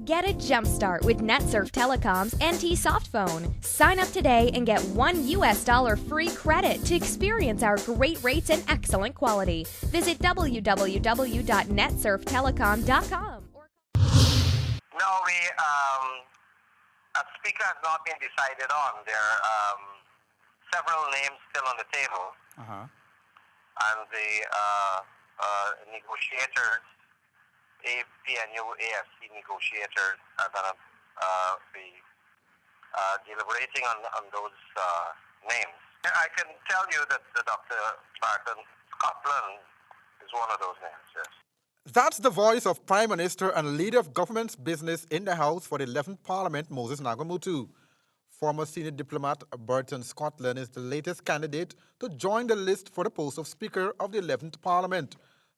Get a jump start with NetSurf Telecom's NT Softphone. Sign up today and get $1 free credit to experience our great rates and excellent quality. Visit www.netsurftelecom.com. No, a speaker has not been decided on. There are several names still on the table. And the negotiators, APNU, AFC negotiators are going to be deliberating on those names. I can tell you that Dr. Barton Scotland is one of those names, yes. That's the voice of Prime Minister and Leader of Government's Business in the House for the 11th Parliament, Moses Nagamutu. Former senior diplomat Burton Scotland is the latest candidate to join the list for the post of Speaker of the 11th Parliament.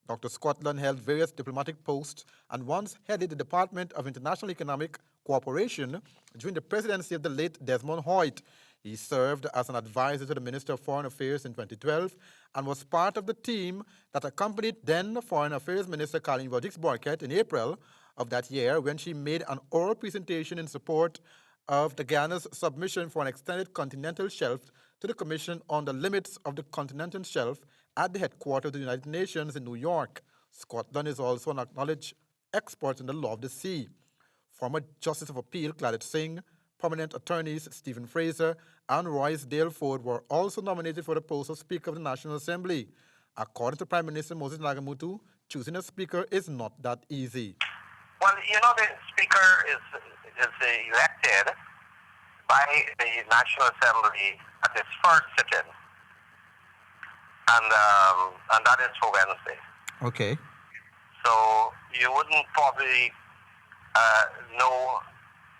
Dr. Scotland held various diplomatic posts and once headed the Department of International Economic Cooperation during the presidency of the late Desmond Hoyt. He served as an advisor to the Minister of Foreign Affairs in 2012 and was part of the team that accompanied then Foreign Affairs Minister Colleen Rodrigues-Burkett in April of that year when she made an oral presentation in support of the Guyana's submission for an extended continental shelf to the Commission on the Limits of the Continental Shelf at the headquarters of the United Nations in New York. Scotland is also an acknowledged expert in the law of the sea. Former Justice of Appeal Claudette Singh, prominent attorneys Stephen Fraser and Royce Dale Ford were also nominated for the post of Speaker of the National Assembly. According to Prime Minister Moses Nagamutu, choosing a speaker is not that easy. Well, you know, the speaker is elected by the National Assembly at its first sit-in, and that is for Wednesday. Okay. So you wouldn't probably know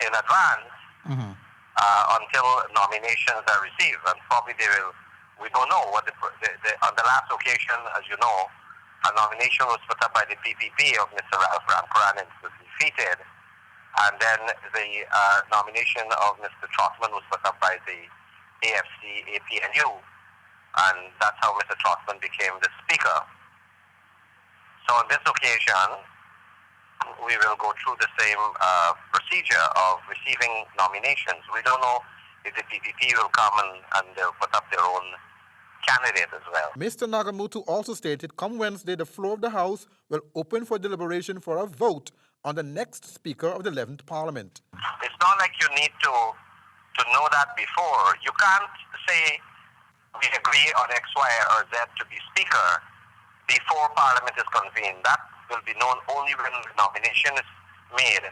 in advance until nominations are received, and probably they will. We don't know what on the last occasion, as you know, a nomination was put up by the PPP of Mr. Ralph Ramkaran and was defeated. And then the nomination of Mr. Trotman was put up by the AFC APNU. And that's how Mr. Trotman became the Speaker. So on this occasion, we will go through the same procedure of receiving nominations. We don't know if the PPP will come and they'll put up their own candidate as well. Mr. Nagamutu also stated come Wednesday, the floor of the House will open for deliberation for a vote on the next Speaker of the 11th Parliament. It's not like you need to know that before. You can't say we agree on X, Y, or Z to be Speaker before Parliament is convened. That will be known only when the nomination is made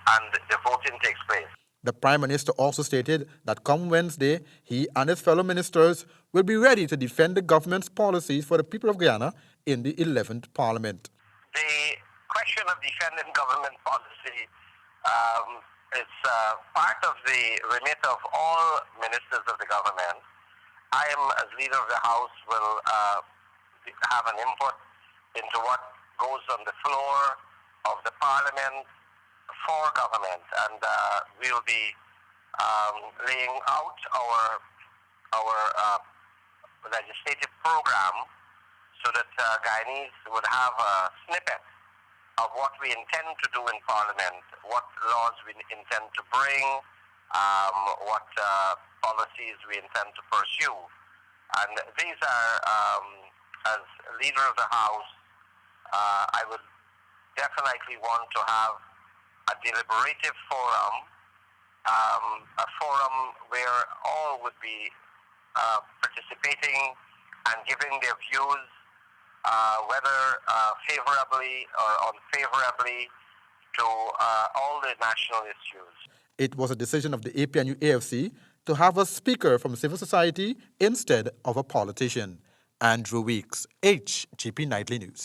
and the voting takes place. The Prime Minister also stated that come Wednesday, he and his fellow ministers will be ready to defend the government's policies for the people of Guyana in the 11th Parliament. The question of defending government policy is part of the remit of all ministers of the government. I am, as leader of the House, will have an input into what goes on the floor of the Parliament for government, and we will be laying out our legislative program so that Guyanese would have a snippet of what we intend to do in Parliament, what laws we intend to bring, what policies we intend to pursue. And these are, as leader of the House, I would definitely want to have a deliberative forum, a forum where all would be participating and giving their views, whether favorably or unfavorably, to all the national issues. It was a decision of the APNU AFC to have a speaker from civil society instead of a politician. Andrew Weeks, HGP Nightly News.